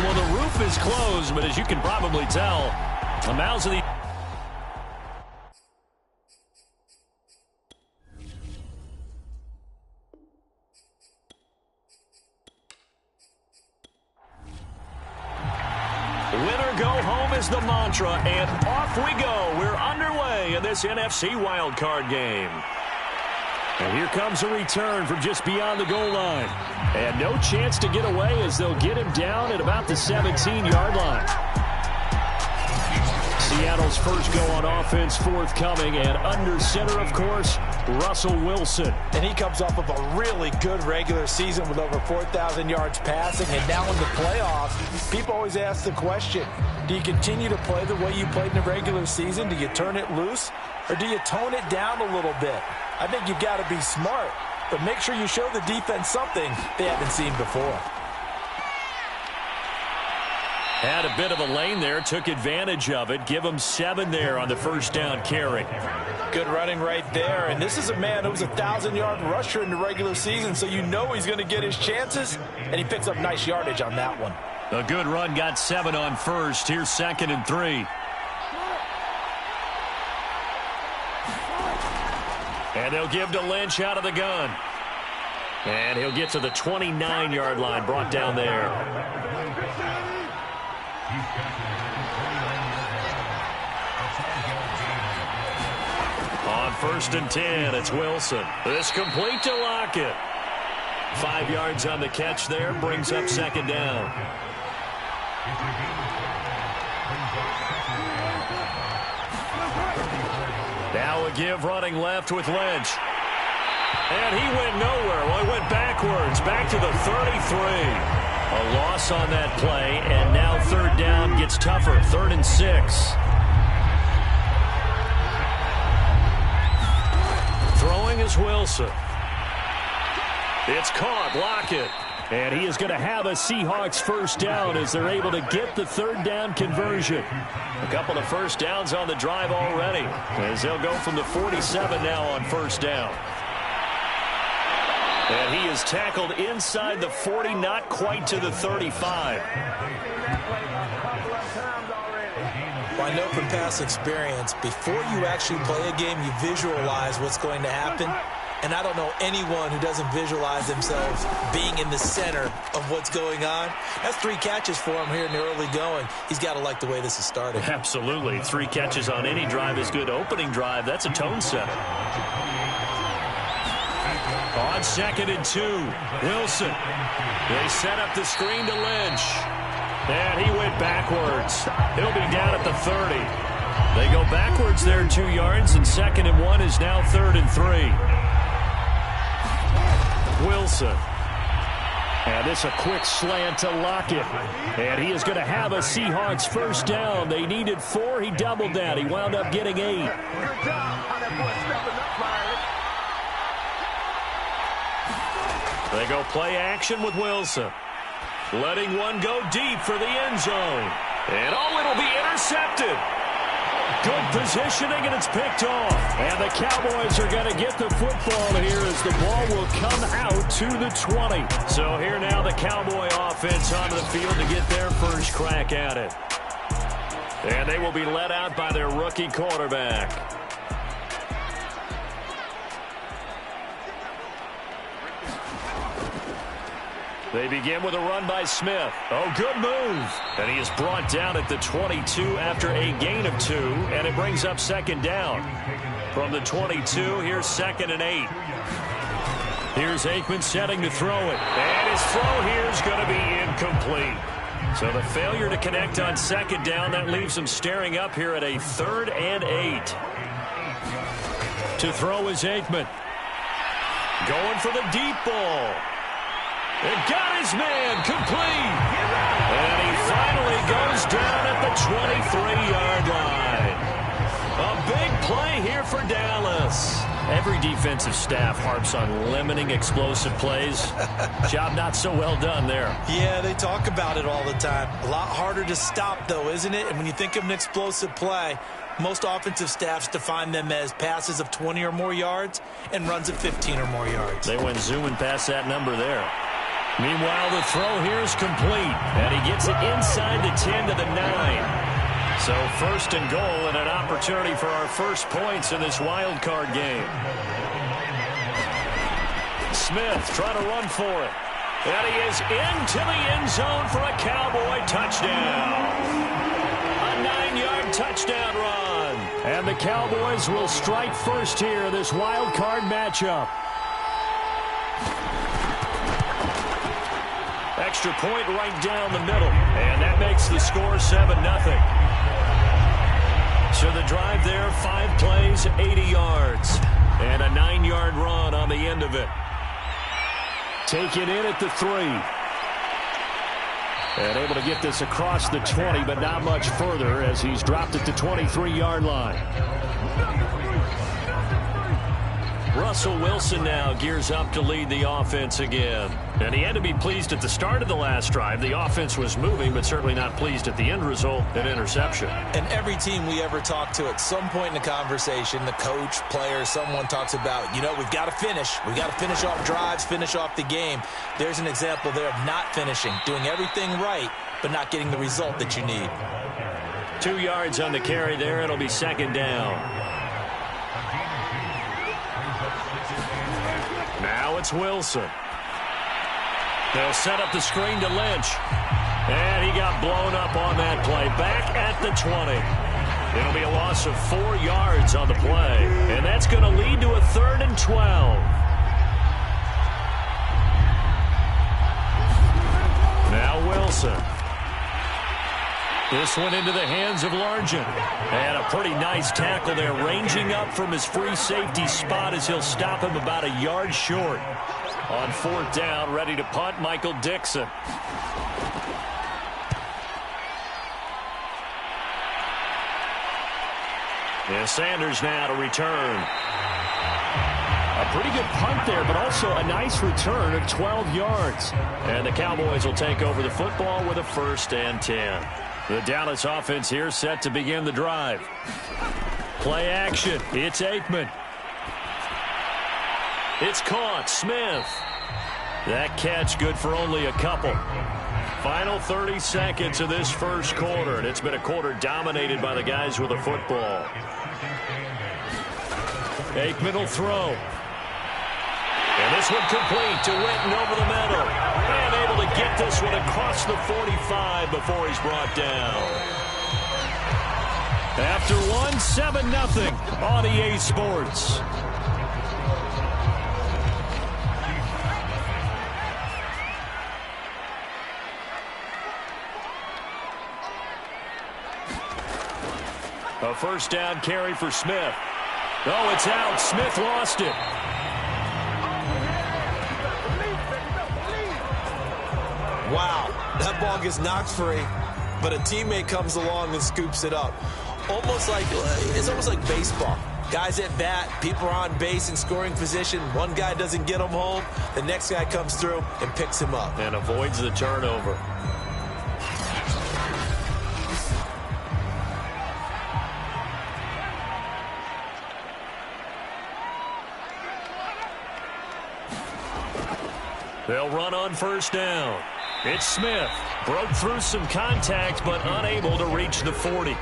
Well, the roof is closed, but as you can probably tell, the mouths of the... Winner go home is the mantra, and off we go. We're underway in this NFC wildcard game. And here comes a return from just beyond the goal line. And no chance to get away as they'll get him down at about the 17-yard line. Seattle's first go on offense forthcoming, and under center, of course, Russell Wilson. And he comes off of a really good regular season with over 4,000 yards passing. And now in the playoffs, people always ask the question, do you continue to play the way you played in the regular season? Do you turn it loose, or do you tone it down a little bit? I think you've got to be smart, but make sure you show the defense something they haven't seen before. Had a bit of a lane there, took advantage of it. Give him 7 there on the first down carry. Good running right there, and this is a man who was a 1,000-yard rusher in the regular season, so you know he's going to get his chances, and he picks up nice yardage on that one. A good run, got 7 on first. Here's 2nd and 3. And they'll give to Lynch out of the gun. And he'll get to the 29-yard line, brought down there. On 1st and 10, it's Wilson. This complete to Lockett. 5 yards on the catch there, brings up 2nd down. Now a give running left with Lynch. And he went nowhere. Well, he went backwards, back to the 33. A loss on that play, and now 3rd down gets tougher. 3rd and 6. Throwing is Wilson. It's caught, Lockett. And he is going to have a Seahawks first down as they're able to get the 3rd down conversion. A couple of first downs on the drive already, as they'll go from the 47 now on 1st down. And he is tackled inside the 40, not quite to the 35. Well, I know from past experience, before you actually play a game, you visualize what's going to happen. And I don't know anyone who doesn't visualize themselves being in the center of what's going on. That's 3 catches for him here in the early going. He's got to like the way this is starting. Absolutely. 3 catches on any drive is good. Opening drive, that's a tone setter. On 2nd and 2, Wilson. They set up the screen to Lynch. And he went backwards. He'll be down at the 30. They go backwards there 2 yards, and 2nd and 1 is now 3rd and 3. Wilson. And this a quick slant to Lockett. And he is going to have a Seahawks first down. They needed 4. He doubled that. He wound up getting 8. They go play action with Wilson. Letting one go deep for the end zone. And it'll be intercepted. Good positioning, and it's picked off. And the Cowboys are going to get the football here as the ball will come out to the 20. So here now the Cowboy offense onto the field to get their first crack at it. And they will be led out by their rookie quarterback. They begin with a run by Smith. Oh, good move. And he is brought down at the 22 after a gain of 2, and it brings up 2nd down. From the 22, here's 2nd and 8. Here's Aikman setting to throw it. And his throw here is going to be incomplete. So the failure to connect on 2nd down, that leaves him staring up here at a 3rd and 8. To throw is Aikman. Going for the deep ball. It got his man complete. And he finally goes down at the 23-yard line. A big play here for Dallas. Every defensive staff harps on limiting explosive plays. Job not so well done there. Yeah, they talk about it all the time. A lot harder to stop, though, isn't it? And when you think of an explosive play, most offensive staffs define them as passes of 20 or more yards and runs of 15 or more yards. They went zooming past that number there. Meanwhile, the throw here is complete, and he gets it inside the 10 to the 9. So first and goal and an opportunity for our first points in this wild card game. Smith trying to run for it. And he is into the end zone for a Cowboy touchdown. A 9-yard touchdown run. And the Cowboys will strike first here in this wild card matchup. Extra point right down the middle. And that makes the score 7-0. So the drive there, 5 plays, 80 yards. And a 9-yard run on the end of it. Taken in at the 3. And able to get this across the 20, but not much further as he's dropped it to 23-yard line. Russell Wilson now gears up to lead the offense again. And he had to be pleased at the start of the last drive. The offense was moving, but certainly not pleased at the end result, an interception. And every team we ever talk to at some point in the conversation, the coach, player, someone talks about, you know, we've got to finish. We've got to finish off drives, finish off the game. There's an example there of not finishing, doing everything right, but not getting the result that you need. 2 yards on the carry there. It'll be second down. Now it's Wilson. They'll set up the screen to Lynch. And he got blown up on that play. Back at the 20. It'll be a loss of 4 yards on the play. And that's going to lead to a 3rd and 12. Now Wilson. This one into the hands of Largent. And a pretty nice tackle there, ranging up from his free safety spot as he'll stop him about a yard short. On 4th down, ready to punt, Michael Dixon. And Sanders now to return. A pretty good punt there, but also a nice return of 12 yards. And the Cowboys will take over the football with a 1st and 10. The Dallas offense here set to begin the drive. Play action. It's Aikman. It's caught. Smith. That catch good for only a couple. Final 30 seconds of this first quarter, and it's been a quarter dominated by the guys with the football. Aikman will throw. And this one complete to Witten over the middle. And able to get this one across the 45 before he's brought down. After one, 7-0 on EA Sports. A 1st down carry for Smith. Oh, it's out. Smith lost it. Wow, that ball gets knocked free, but a teammate comes along and scoops it up. It's almost like baseball. Guys at bat, people are on base in scoring position. One guy doesn't get him home. The next guy comes through and picks him up. And avoids the turnover. They'll run on 1st down. It's Smith. Broke through some contact, but unable to reach the 40.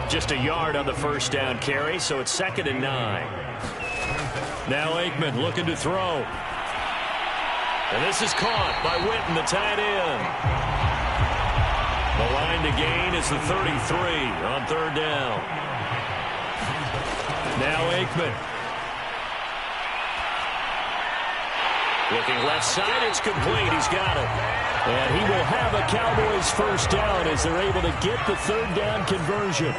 Just a yard on the 1st down carry, so it's 2nd and 9. Now Aikman looking to throw. And this is caught by Witten, the tight end. The line to gain is the 33 on 3rd down. Now Aikman. Looking left side, it's complete. He's got it. And he will have a Cowboys 1st down as they're able to get the 3rd down conversion.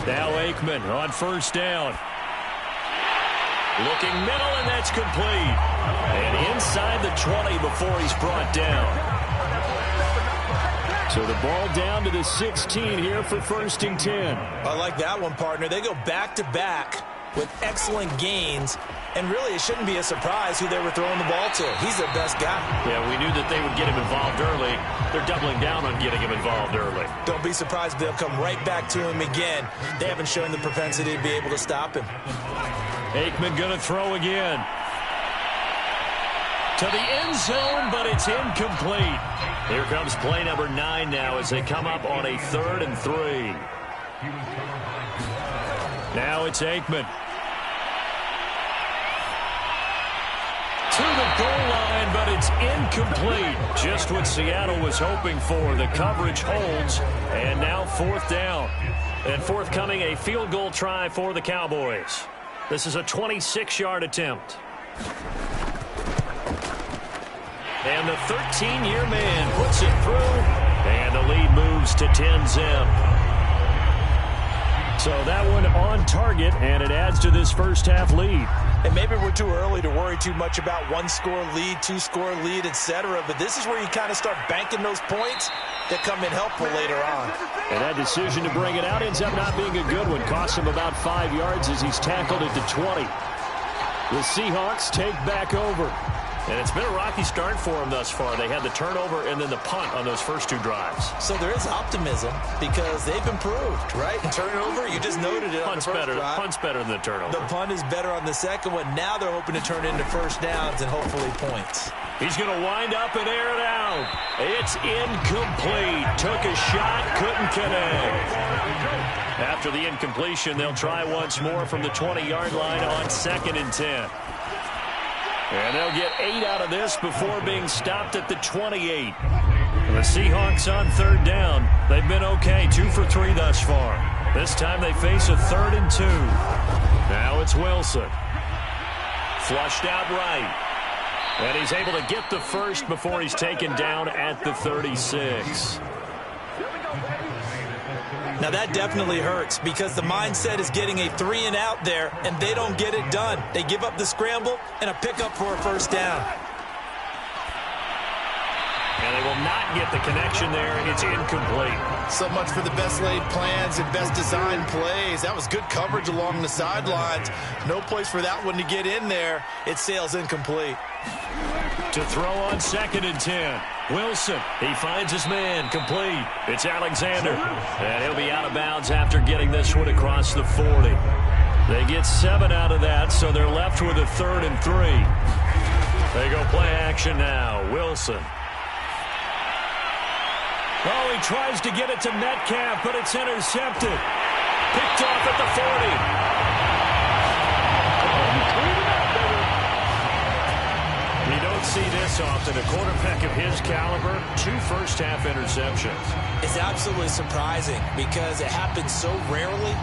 Now Aikman on 1st down. Looking middle, and that's complete. And inside the 20 before he's brought down. So the ball down to the 16 here for 1st and 10. I like that one, partner. They go back-to-back with excellent gains, and really it shouldn't be a surprise who they were throwing the ball to. He's their best guy. Yeah, we knew that they would get him involved early. They're doubling down on getting him involved early. Don't be surprised if they'll come right back to him again. They haven't shown the propensity to be able to stop him. Aikman going to throw again. To the end zone, but it's incomplete. Here comes play number 9 now as they come up on a 3rd and 3. Now it's Aikman. To the goal line, but it's incomplete. Just what Seattle was hoping for. The coverage holds, and now 4th down. And forthcoming, a field goal try for the Cowboys. This is a 26-yard attempt. And the 13-year man puts it through, and the lead moves to 10-zip. So that one on target, and it adds to this first-half lead. And maybe we're too early to worry too much about one-score lead, two-score lead, etc. But this is where you kind of start banking those points that come in helpful later on. And that decision to bring it out ends up not being a good one. Costs him about 5 yards as he's tackled at the 20. The Seahawks take back over. And it's been a rocky start for them thus far. They had the turnover and then the punt on those first 2 drives. So there is optimism because they've improved, right? Turnover, you just noted it. Punt's better than the turnover. The punt is better on the second one. Now they're hoping to turn into first downs and hopefully points. He's going to wind up and air it out. It's incomplete. Took a shot, couldn't connect. After the incompletion, they'll try once more from the 20-yard line on 2nd and 10. And they'll get 8 out of this before being stopped at the 28. The Seahawks on 3rd down. They've been okay, 2 for 3 thus far. This time they face a 3rd and 2. Now it's Wilson. Flushed out right. And he's able to get the first before he's taken down at the 36. Now that definitely hurts because the mindset is getting a 3 and out there, and they don't get it done. They give up the scramble and a pickup for a first down. And they will not get the connection there. It's incomplete. So much for the best laid plans and best designed plays. That was good coverage along the sidelines. No place for that one to get in there. It sails incomplete. To throw on 2nd and 10. Wilson, he finds his man, complete. It's Alexander, and he'll be out of bounds after getting this one across the 40. They get 7 out of that, so they're left with a 3rd and 3. They go play action now. Wilson. Oh, he tries to get it to Metcalf, but it's intercepted. Picked off at the 40. See this often. A quarterback of his caliber, 2 first-half interceptions. It's absolutely surprising because it happens so rarely.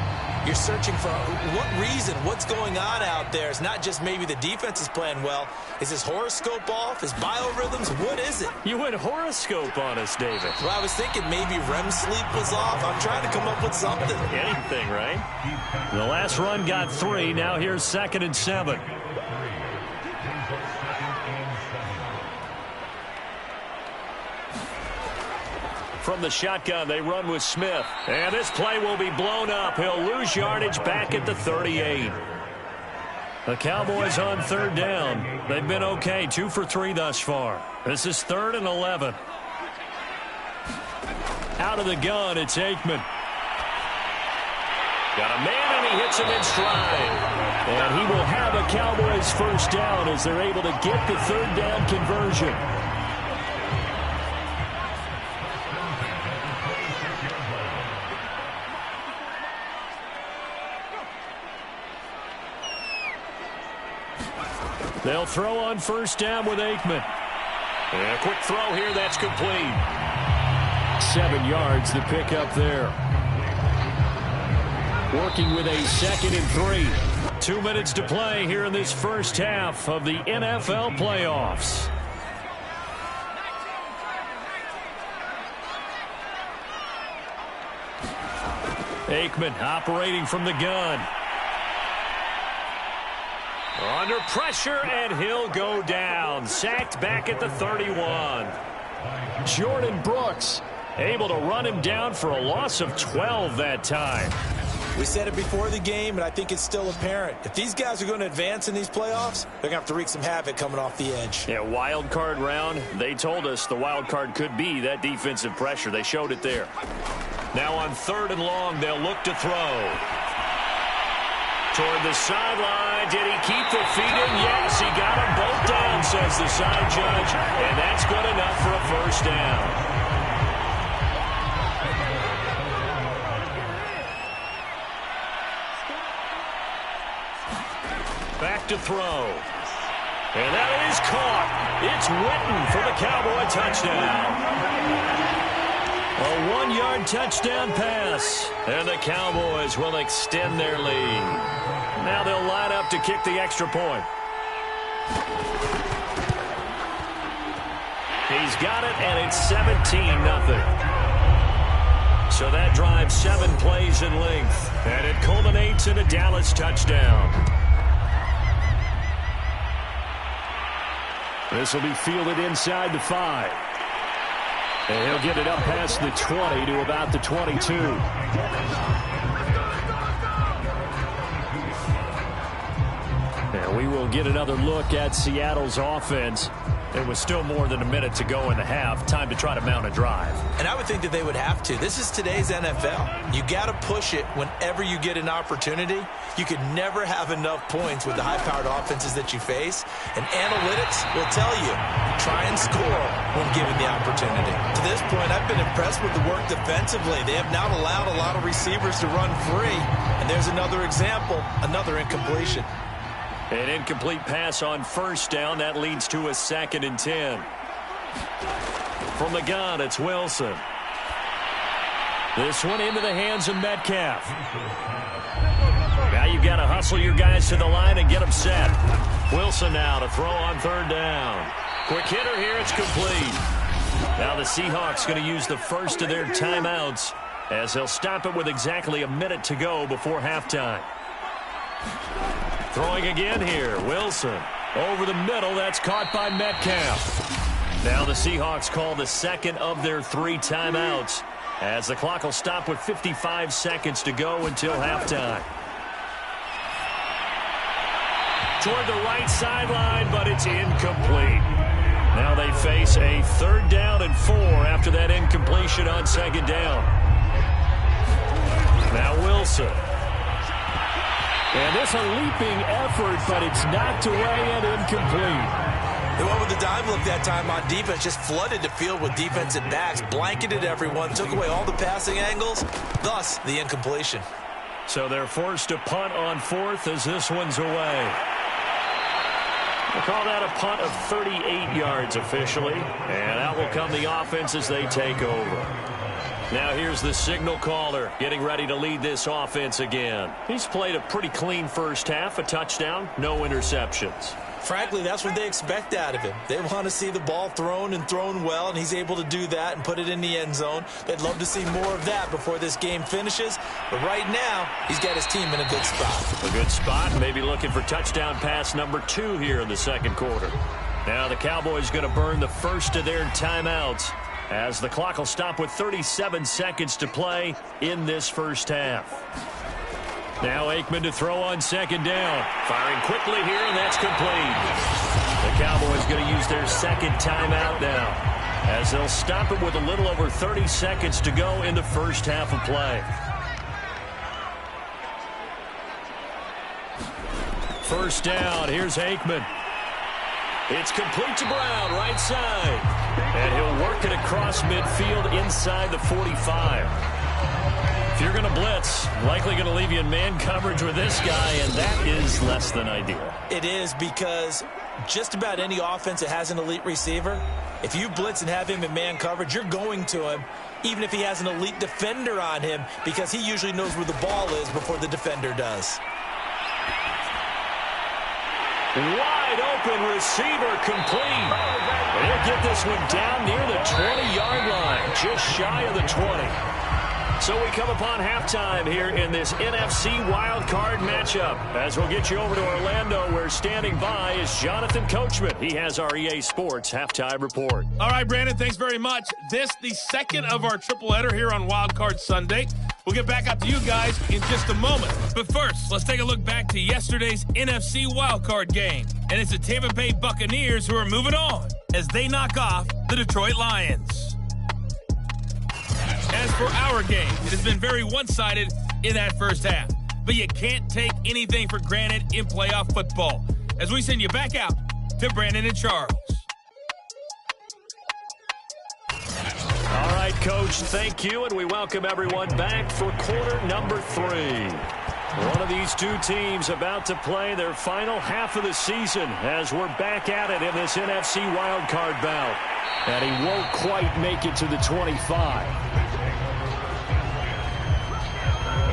You're searching for what reason, what's going on out there. It's not just maybe the defense is playing well. Is his horoscope off? His biorhythms? What is it? You went horoscope on us, David. Well, I was thinking maybe REM sleep was off. I'm trying to come up with something. Anything, right? The last run got 3. Now here's 2nd and 7. From the shotgun, they run with Smith. And this play will be blown up. He'll lose yardage back at the 38. The Cowboys on 3rd down. They've been okay, 2 for 3 thus far. This is 3rd and 11. Out of the gun, it's Aikman. Got a man, and he hits him in stride. And he will have a Cowboys first down as they're able to get the 3rd down conversion. They'll throw on 1st down with Aikman. And a quick throw here, that's complete. 7 yards, the pickup there. Working with a 2nd and 3. 2 minutes to play here in this first half of the NFL playoffs. Aikman operating from the gun. Under pressure, and he'll go down. Sacked back at the 31. Jordan Brooks able to run him down for a loss of 12 that time. We said it before the game, and I think it's still apparent. If these guys are going to advance in these playoffs, they're going to have to wreak some havoc coming off the edge. Yeah, wild card round. They told us the wild card could be that defensive pressure. They showed it there. Now on 3rd and long, they'll look to throw. Toward the sideline. Did he keep the feet in? Yes, he got them both down, says the side judge. And that's good enough for a first down. Back to throw. And that is caught. It's Witten for the Cowboy touchdown. A 1-yard touchdown pass. And the Cowboys will extend their lead. Now they'll line up to kick the extra point. He's got it, and it's 17-0. So that drives 7 plays in length. And it culminates in a Dallas touchdown. This will be fielded inside the 5. And he'll get it up past the 20 to about the 22. And we will get another look at Seattle's offense. It was still more than a minute to go in the half. Time to try to mount a drive. And I would think that they would have to. This is today's NFL. You got to push it whenever you get an opportunity. You could never have enough points with the high-powered offenses that you face. And analytics will tell you, try and score when given the opportunity. To this point, I've been impressed with the work defensively. They have not allowed a lot of receivers to run free. And there's another example, another incompletion. An incomplete pass on first down. That leads to a 2nd and 10. From the gun, it's Wilson. This one into the hands of Metcalf. Now you've got to hustle your guys to the line and get them set. Wilson now to throw on 3rd down. Quick hitter here. It's complete. Now the Seahawks going to use the first of their timeouts as they'll stop it with exactly a minute to go before halftime. Throwing again here, Wilson. Over the middle, that's caught by Metcalf. Now the Seahawks call the 2nd of their 3 timeouts as the clock will stop with 55 seconds to go until halftime. Toward the right sideline, but it's incomplete. Now they face a 3rd down and 4 after that incompletion on 2nd down. Now Wilson. And this a leaping effort, but it's knocked away and incomplete. They went with the dive look that time on defense, just flooded the field with defensive backs, blanketed everyone, took away all the passing angles, thus the incompletion. So they're forced to punt on 4th as this one's away. We'll call that a punt of 38 yards officially, and out will come the offense as they take over. Now here's the signal caller getting ready to lead this offense again. He's played a pretty clean first half, a touchdown, no interceptions. Frankly, that's what they expect out of him. They want to see the ball thrown and thrown well, and he's able to do that and put it in the end zone. They'd love to see more of that before this game finishes. But right now, he's got his team in a good spot. A good spot, maybe looking for touchdown pass number 2 here in the 2nd quarter. Now the Cowboys going to burn the first of their timeouts as the clock will stop with 37 seconds to play in this first half. Now Aikman to throw on 2nd down. Firing quickly here, and that's complete. The Cowboys going to use their 2nd timeout now as they'll stop it with a little over 30 seconds to go in the first half of play. First down, here's Aikman. It's complete to Brown, right side. And he'll work it across midfield inside the 45. If you're going to blitz, likely going to leave you in man coverage with this guy, and that is less than ideal. It is, because just about any offense that has an elite receiver, if you blitz and have him in man coverage, you're going to him, even if he has an elite defender on him, because he usually knows where the ball is before the defender does. Wide open receiver complete. They'll get this one down near the 20-yard line, just shy of the 20. So we come upon halftime here in this NFC wildcard matchup. As we'll get you over to Orlando, where standing by is Jonathan Coachman. He has our EA Sports halftime report. All right, Brandon, thanks very much. This, the 2nd of our tripleheader here on Wildcard Sunday. We'll get back out to you guys in just a moment. But first, let's take a look back to yesterday's NFC wildcard game. And it's the Tampa Bay Buccaneers who are moving on as they knock off the Detroit Lions. As for our game, it has been very one-sided in that first half. but you can't take anything for granted in playoff football. As we send you back out to Brandon and Charles. All right, Coach, thank you, and we welcome everyone back for quarter number 3. One of these two teams about to play their final half of the season as we're back at it in this NFC wildcard bout. And he won't quite make it to the 25.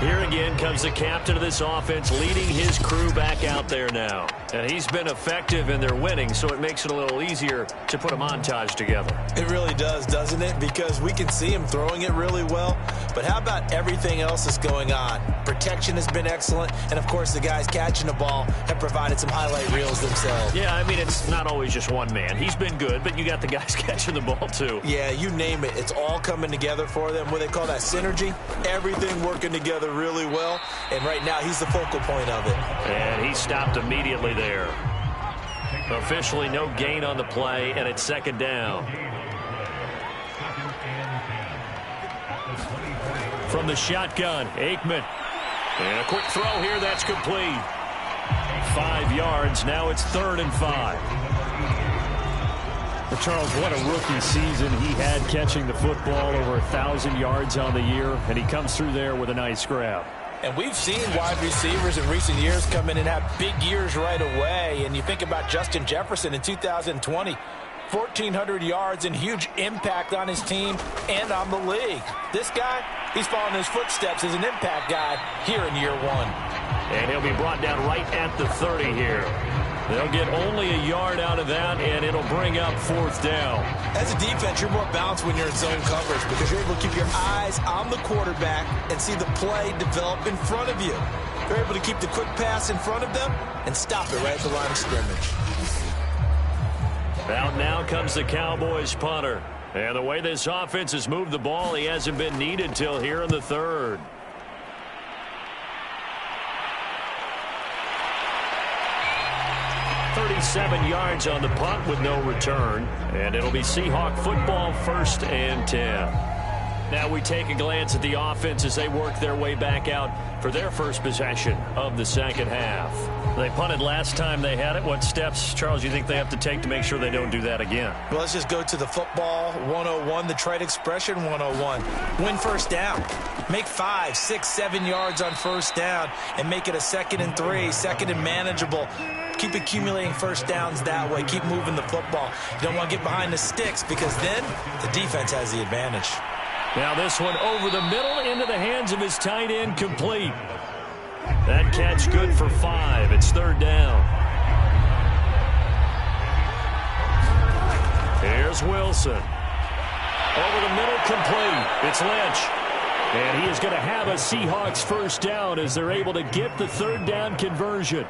Here again comes the captain of this offense leading his crew back out there now. And he's been effective in their winning, so it makes it a little easier to put a montage together. It really does, doesn't it? Because we can see him throwing it really well. But how about everything else that's going on? Protection has been excellent. And, of course, the guys catching the ball have provided some highlight reels themselves. Yeah, I mean, it's not always just one man. He's been good, but you got the guys catching the ball, too. Yeah, you name it. It's all coming together for them. What they call that synergy. Everything working together really well. And right now, he's the focal point of it. And he stopped immediately there. Officially no gain on the play, and it's second down. From the shotgun, Aikman. And a quick throw here, that's complete. 5 yards, now it's 3rd and 5. Well, Charles, what a rookie season he had catching the football, over 1,000 yards on the year, and he comes through there with a nice grab. And we've seen wide receivers in recent years come in and have big years right away. And you think about Justin Jefferson in 2020, 1,400 yards and huge impact on his team and on the league. This guy, he's following his footsteps as an impact guy here in year 1. And he'll be brought down right at the 30 here. They'll get only a yard out of that, and it'll bring up 4th down. As a defense, you're more balanced when you're in zone coverage because you're able to keep your eyes on the quarterback and see the play develop in front of you. You're able to keep the quick pass in front of them and stop it right at the line of scrimmage. Out now comes the Cowboys punter. And the way this offense has moved the ball, he hasn't been needed till here in the 3rd. .37 yards on the punt with no return. And it'll be Seahawk football, 1st and 10. Now we take a glance at the offense as they work their way back out for their first possession of the second half. They punted last time they had it. What steps, Charles, you think they have to take to make sure they don't do that again? Well, let's just go to the football 101, the trade expression 101. Win first down. Make 5, 6, 7 yards on first down and make it a 2nd and 3, 2nd and manageable. Keep accumulating first downs that way. Keep moving the football. You don't want to get behind the sticks because then the defense has the advantage. Now this one over the middle into the hands of his tight end, complete. That catch good for 5. It's 3rd down. Here's Wilson. Over the middle, complete. It's Lynch. And he is going to have a Seahawks first down as they're able to get the 3rd down conversion.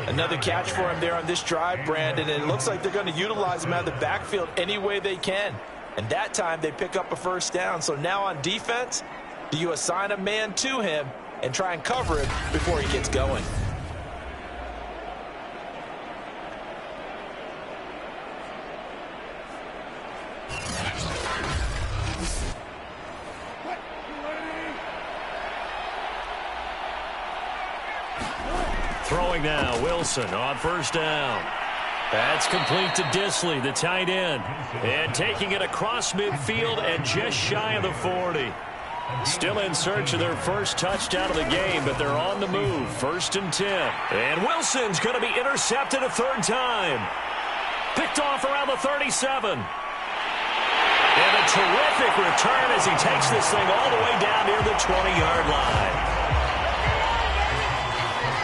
Another catch for him there on this drive, Brandon, and it looks like they're going to utilize him out of the backfield any way they can. And that time they pick up a first down. So now on defense, do you assign a man to him and try and cover him before he gets going? Throwing now, Wilson on first down. That's complete to Disley, the tight end. And taking it across midfield and just shy of the 40. Still in search of their first touchdown of the game, but they're on the move. 1st and 10. And Wilson's going to be intercepted a 3rd time. Picked off around the 37. And a terrific return as he takes this thing all the way down near the 20-yard line.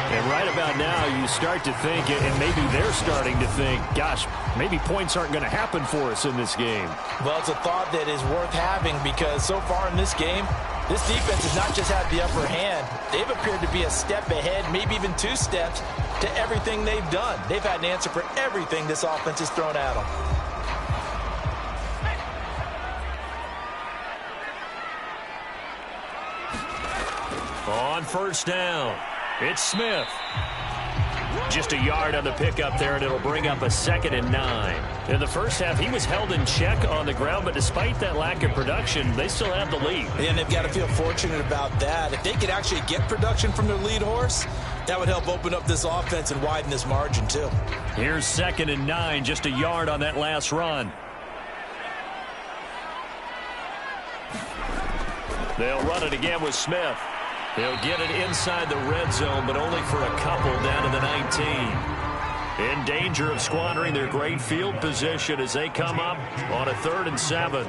And right about now, you start to think, and maybe they're starting to think, gosh, maybe points aren't going to happen for us in this game. Well, it's a thought that is worth having because so far in this game, this defense has not just had the upper hand. They've appeared to be a step ahead, maybe even 2 steps to everything they've done. They've had an answer for everything this offense has thrown at them. On first down, it's Smith. Just a yard on the pickup there, and it'll bring up a 2nd and 9. In the first half, he was held in check on the ground, but despite that lack of production, they still have the lead. And they've got to feel fortunate about that. If they could actually get production from their lead horse, that would help open up this offense and widen this margin, too. Here's 2nd and 9, just a yard on that last run. They'll run it again with Smith. He'll get it inside the red zone, but only for a couple down to the 19. In danger of squandering their great field position as they come up on a 3rd and 7.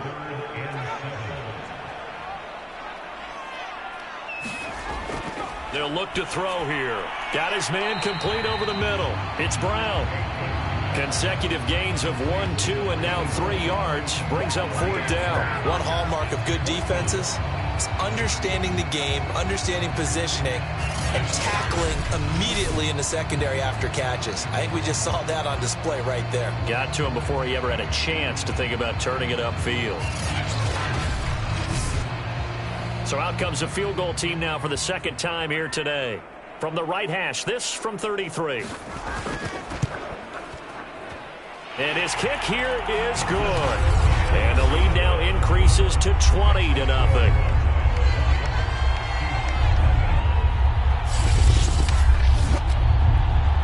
They'll look to throw here. Got his man complete over the middle. It's Brown. Consecutive gains of 1, 2, and now 3 yards brings up 4th down. One hallmark of good defenses is understanding the game, understanding positioning, and tackling immediately in the secondary after catches. I think we just saw that on display right there. Got to him before he ever had a chance to think about turning it upfield. So out comes a field goal team now for the 2nd time here today. From the right hash, this from 33. And his kick here is good. And the lead now increases to 20-0.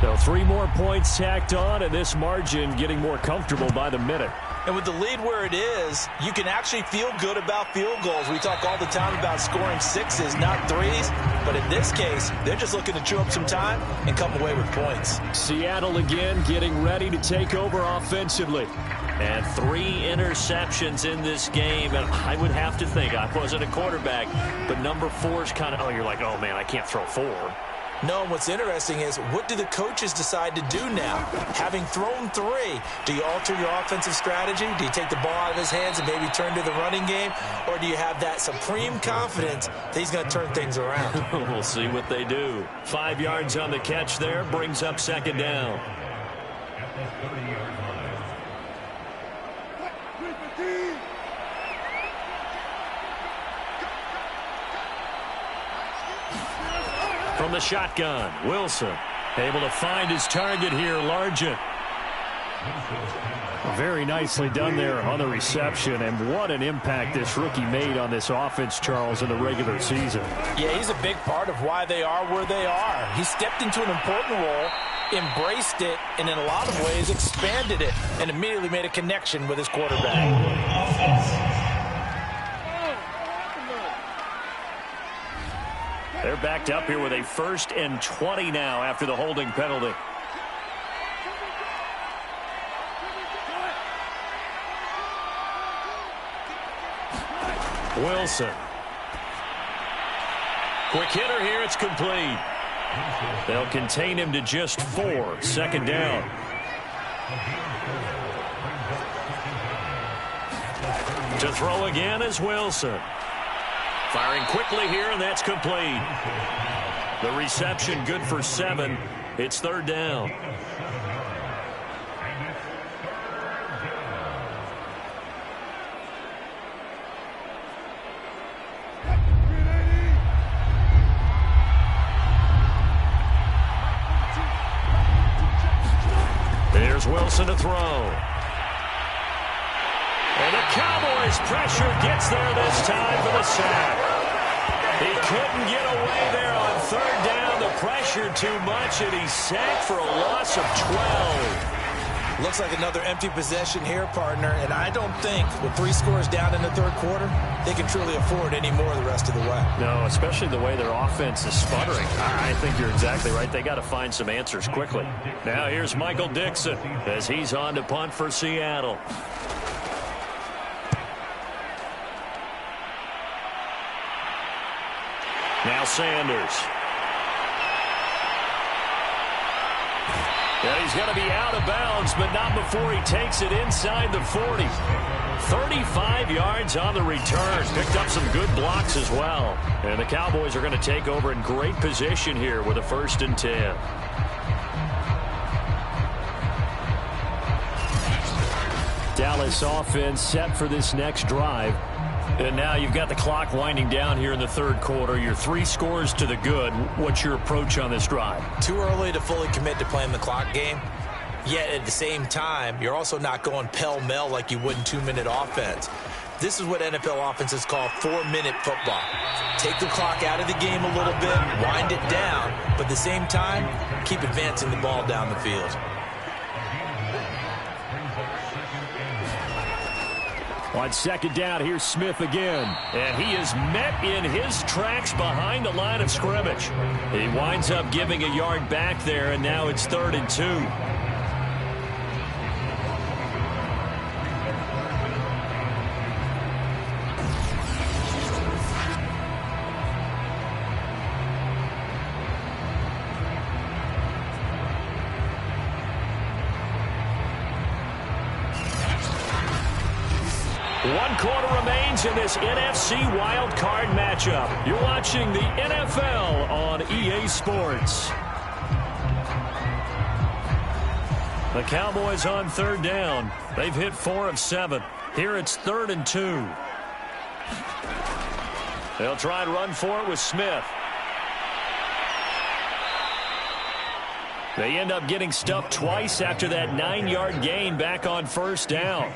So 3 more points tacked on, and this margin getting more comfortable by the minute. And with the lead where it is, you can actually feel good about field goals. We talk all the time about scoring 6s, not 3s. But in this case, they're just looking to chew up some time and come away with points. Seattle again getting ready to take over offensively. And 3 interceptions in this game. And I would have to think, I wasn't a quarterback, but number 4 is kind of, oh, you're like, oh, man, I can't throw 4. No, and what's interesting is, what do the coaches decide to do now? Having thrown 3, do you alter your offensive strategy? Do you take the ball out of his hands and maybe turn to the running game? Or do you have that supreme confidence that he's going to turn things around? We'll see what they do. 5 yards on the catch there, brings up 2nd down. From the shotgun, Wilson able to find his target here, Largent. Very nicely done there on the reception, and what an impact this rookie made on this offense, Charles, in the regular season. Yeah, he's a big part of why they are where they are. He stepped into an important role, embraced it, and in a lot of ways expanded it, and immediately made a connection with his quarterback. They're backed up here with a 1st and 20 now after the holding penalty. Wilson. Quick hitter here, it's complete. They'll contain him to just 4, 2nd down. To throw again is Wilson. Firing quickly here, and that's complete. The reception good for 7. It's 3rd down. There's Wilson to throw. And the Cowboys' pressure gets there this time for the sack. He couldn't get away there on 3rd down. The pressure too much, and he's sacked for a loss of 12. Looks like another empty possession here, partner, and I don't think with 3 scores down in the 3rd quarter, they can truly afford any more the rest of the way. No, especially the way their offense is sputtering. I think you're exactly right. They got to find some answers quickly. Now here's Michael Dixon as he's on to punt for Seattle. Now Sanders. And he's going to be out of bounds, but not before he takes it inside the 40. 35 yards on the return. Picked up some good blocks as well. And the Cowboys are going to take over in great position here with a 1st and 10. Dallas offense set for this next drive. And now you've got the clock winding down here in the third quarter. You're 3 scores to the good. What's your approach on this drive? Too early to fully commit to playing the clock game. Yet at the same time, you're also not going pell-mell like you would in 2-minute offense. This is what NFL offenses call 4-minute football. Take the clock out of the game a little bit, wind it down, but at the same time, keep advancing the ball down the field. On second down, here's Smith again. And he is met in his tracks behind the line of scrimmage. He winds up giving a yard back there, and now it's 3rd and 2. One quarter remains in this NFC wildcard matchup. You're watching the NFL on EA Sports. The Cowboys on 3rd down. They've hit 4 of 7. Here it's 3rd and 2. They'll try and run for it with Smith. They end up getting stuffed twice after that 9-yard gain back on 1st down.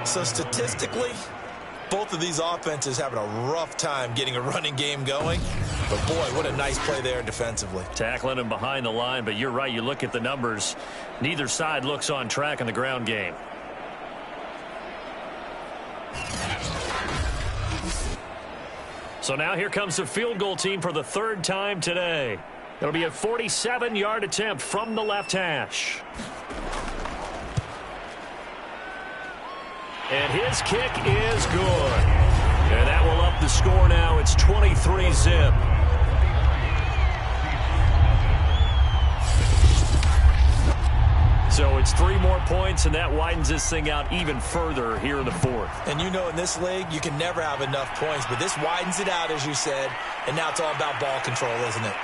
So statistically, both of these offenses having a rough time getting a running game going. But boy, what a nice play there defensively. Tackling him behind the line, but you're right, you look at the numbers. Neither side looks on track in the ground game. So now here comes the field goal team for the 3rd time today. It'll be a 47-yard attempt from the left hash. And his kick is good. And that will up the score now. It's 23-zip. So it's 3 more points, and that widens this thing out even further here in the 4th. And you know in this league, you can never have enough points. But this widens it out, as you said. And now it's all about ball control, isn't it?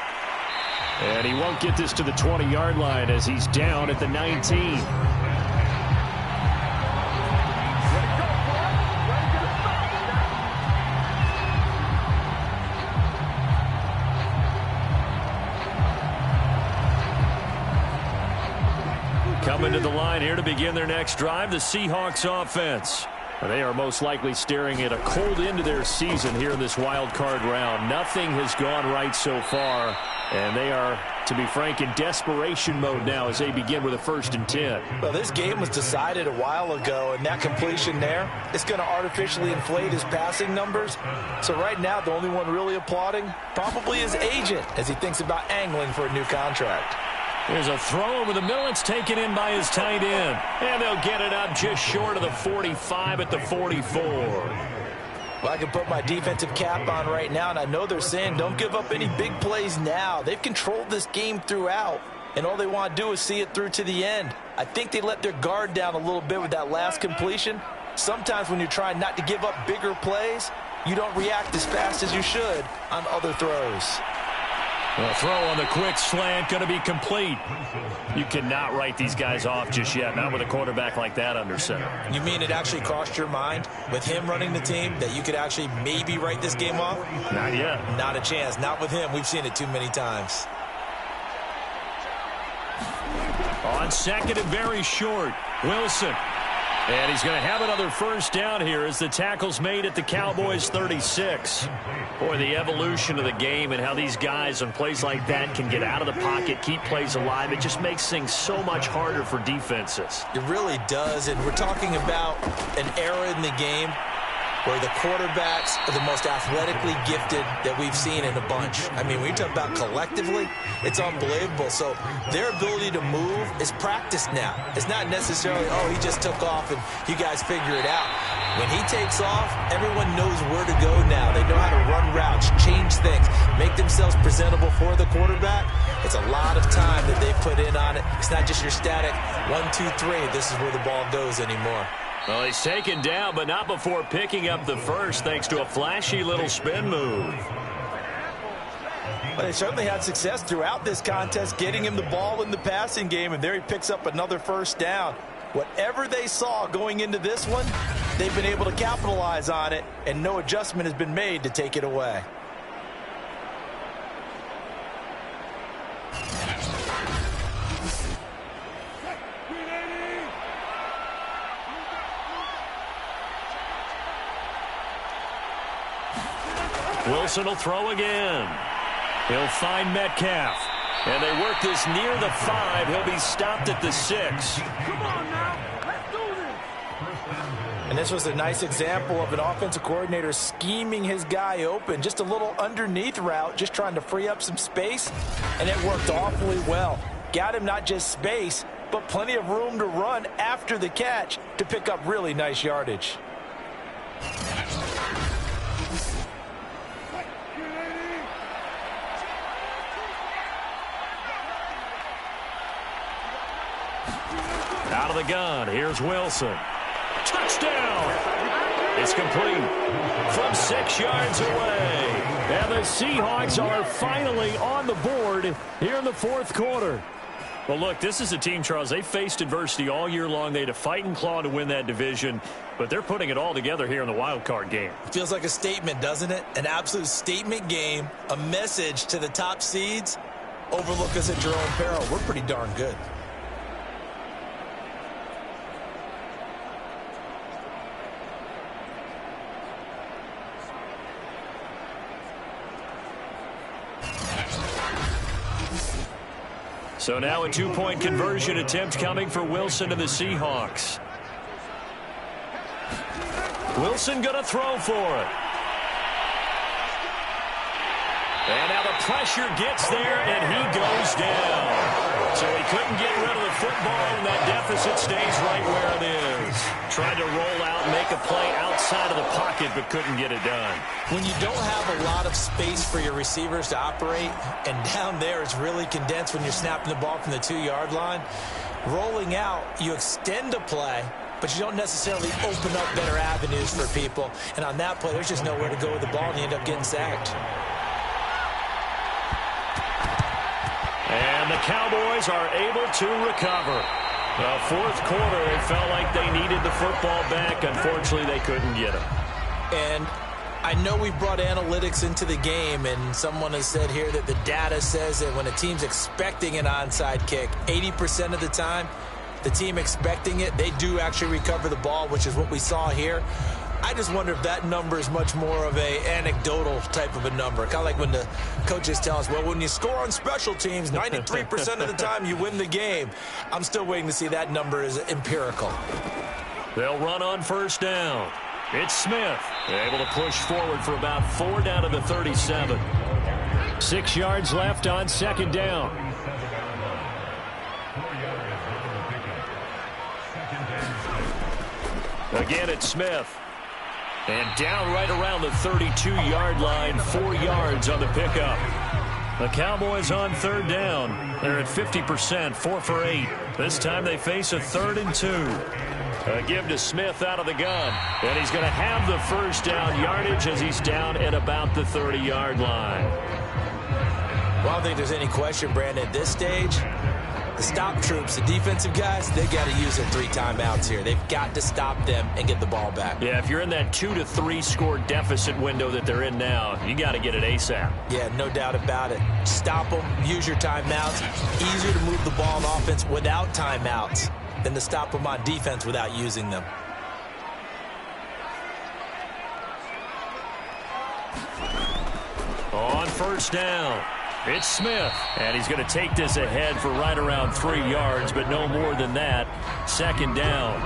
And he won't get this to the 20-yard line as he's down at the 19. Coming to the line here to begin their next drive, the Seahawks offense. They are most likely staring at a cold end to their season here in this wild card round. Nothing has gone right so far, and they are, to be frank, in desperation mode now as they begin with a 1st and 10. Well, this game was decided a while ago, and that completion there is going to artificially inflate his passing numbers. So right now, the only one really applauding probably his agent as he thinks about angling for a new contract. There's a throw over the middle. It's taken in by his tight end. And they'll get it up just short of the 45 at the 44. Well, I can put my defensive cap on right now, and I know they're saying don't give up any big plays now. They've controlled this game throughout, and all they want to do is see it through to the end. I think they let their guard down a little bit with that last completion. Sometimes when you're trying not to give up bigger plays, you don't react as fast as you should on other throws. The throw on the quick slant going to be complete. You cannot write these guys off just yet, not with a quarterback like that under center. You mean it actually crossed your mind with him running the team that you could actually maybe write this game off? Not yet. Not a chance. Not with him. We've seen it too many times. On 2nd and very short, Wilson. And he's going to have another 1st down here as the tackle's made at the Cowboys 36. Boy, the evolution of the game and how these guys on plays like that can get out of the pocket, keep plays alive, it just makes things so much harder for defenses. It really does, and we're talking about an era in the game where the quarterbacks are the most athletically gifted that we've seen in a bunch. I mean, when you talk about collectively, it's unbelievable. So their ability to move is practiced now. It's not necessarily, oh, he just took off and you guys figure it out. When he takes off, everyone knows where to go now. They know how to run routes, change things, make themselves presentable for the quarterback. It's a lot of time that they put in on it. It's not just your static 1, 2, 3. This is where the ball goes anymore. Well, he's taken down, but not before picking up the 1st thanks to a flashy little spin move. But they certainly had success throughout this contest, getting him the ball in the passing game, and there he picks up another 1st down. Whatever they saw going into this one, they've been able to capitalize on it, and no adjustment has been made to take it away. Wilson will throw again. He'll find Metcalf. And they work this near the 5. He'll be stopped at the 6. Come on now. Let's do this. And this was a nice example of an offensive coordinator scheming his guy open. Just a little underneath route, just trying to free up some space. And it worked awfully well. Got him not just space, but plenty of room to run after the catch to pick up really nice yardage. Out of the gun, here's Wilson. Touchdown! It's complete from 6 yards away. And the Seahawks are finally on the board here in the 4th quarter. Well, look, this is a team, Charles, they faced adversity all year long. They had to fight and claw to win that division, but they're putting it all together here in the wild card game. Feels like a statement, doesn't it? An absolute statement game, a message to the top seeds. Overlook us at your own peril. We're pretty darn good. So now a 2-point conversion attempt coming for Wilson and the Seahawks. Wilson going to throw for it. And now the pressure gets there, and he goes down. So he couldn't get rid of the football, and that deficit stays right where it is. Tried to roll out, make a play outside of the pocket, but couldn't get it done. When you don't have a lot of space for your receivers to operate, and down there it's really condensed when you're snapping the ball from the 2-yard line, rolling out, you extend a play, but you don't necessarily open up better avenues for people. And on that play, there's just nowhere to go with the ball, and you end up getting sacked. And the Cowboys are able to recover. The 4th quarter, it felt like they needed the football back. Unfortunately, they couldn't get it. And I know we've brought analytics into the game, and someone has said here that the data says that when a team's expecting an onside kick, 80% of the time, the team expecting it, they do actually recover the ball, which is what we saw here. I just wonder if that number is much more of a anecdotal type of a number. Kind of like when the coaches tell us, well, when you score on special teams, 93% of the time you win the game. I'm still waiting to see that number is empirical. They'll run on 1st down. It's Smith. Able to push forward for about 4 down to the 37. 6 yards left on 2nd down. Again, it's Smith. And down right around the 32-yard line, 4 yards on the pickup. The Cowboys on 3rd down. They're at 50%, 4 for 8. This time they face a 3rd and 2. A give to Smith out of the gun. And he's going to have the 1st down yardage as he's down at about the 30-yard line. Well, I don't think there's any question, Brandon, at this stage. The stop troops, the defensive guys, they got to use their 3 timeouts here. They've got to stop them and get the ball back. Yeah, if you're in that 2 to 3 score deficit window that they're in now, you got to get it ASAP. Yeah, no doubt about it. Stop them, use your timeouts. Easier to move the ball on offense without timeouts than to stop them on defense without using them. On 1st down. It's Smith, and he's going to take this ahead for right around 3 yards, but no more than that. 2nd down.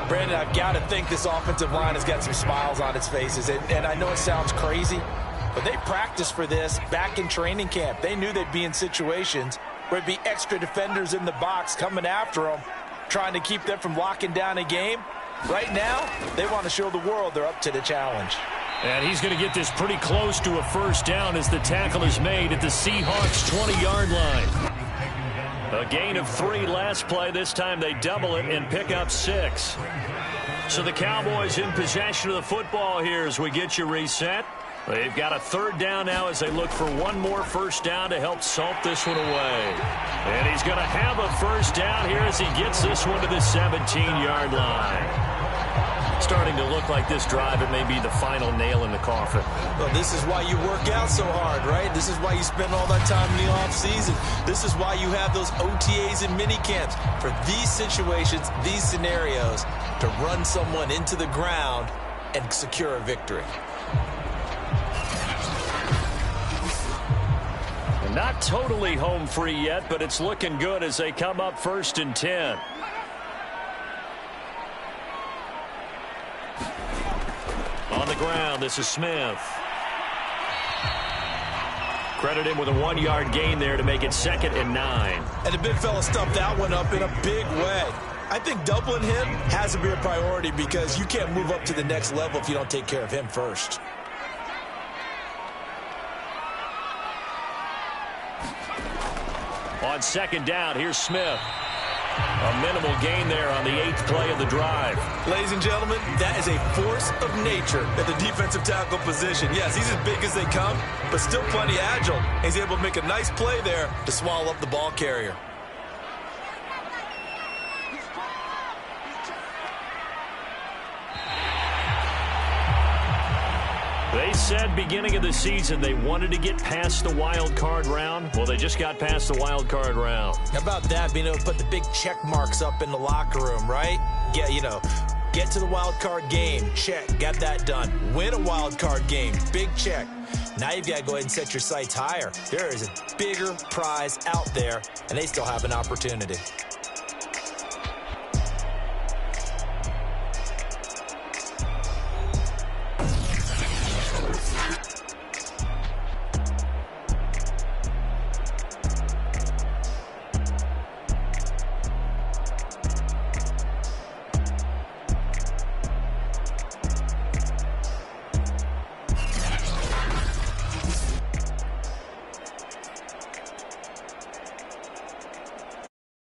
Brandon, I've got to think this offensive line has got some smiles on its faces, and I know it sounds crazy, but they practiced for this back in training camp. They knew they'd be in situations where it'd be extra defenders in the box coming after them, trying to keep them from locking down a game. Right now, they want to show the world they're up to the challenge. And he's going to get this pretty close to a 1st down as the tackle is made at the Seahawks' 20-yard line. A gain of 3 last play. This time they double it and pick up 6. So the Cowboys in possession of the football here as we get you reset. They've got a 3rd down now as they look for one more 1st down to help salt this one away. And he's going to have a 1st down here as he gets this one to the 17-yard line. starting to look like this drive, it may be the final nail in the coffin. Well, this is why you work out so hard, right? This is why you spend all that time in the offseason. This is why you have those OTAs and mini camps for these situations, these scenarios, to run someone into the ground and secure a victory. Not totally home free yet, but it's looking good as they come up 1st and 10. On the ground, this is Smith. Credit him with a 1-yard gain there to make it 2nd and 9. And the big fella stuffed that one up in a big way. I think doubling him has to be a priority because you can't move up to the next level if you don't take care of him first. On 2nd down, here's Smith. A minimal gain there on the 8th play of the drive. Ladies and gentlemen, that is a force of nature at the defensive tackle position. Yes, he's as big as they come, but still plenty agile. He's able to make a nice play there to swallow up the ball carrier. They said beginning of the season they wanted to get past the wild card round. Well, they just got past the wild card round. How about that, being able to put the big check marks up in the locker room, right? Get to the wild card game, check, got that done. Win a wild card game, big check. Now you've got to go ahead and set your sights higher. There is a bigger prize out there, and they still have an opportunity.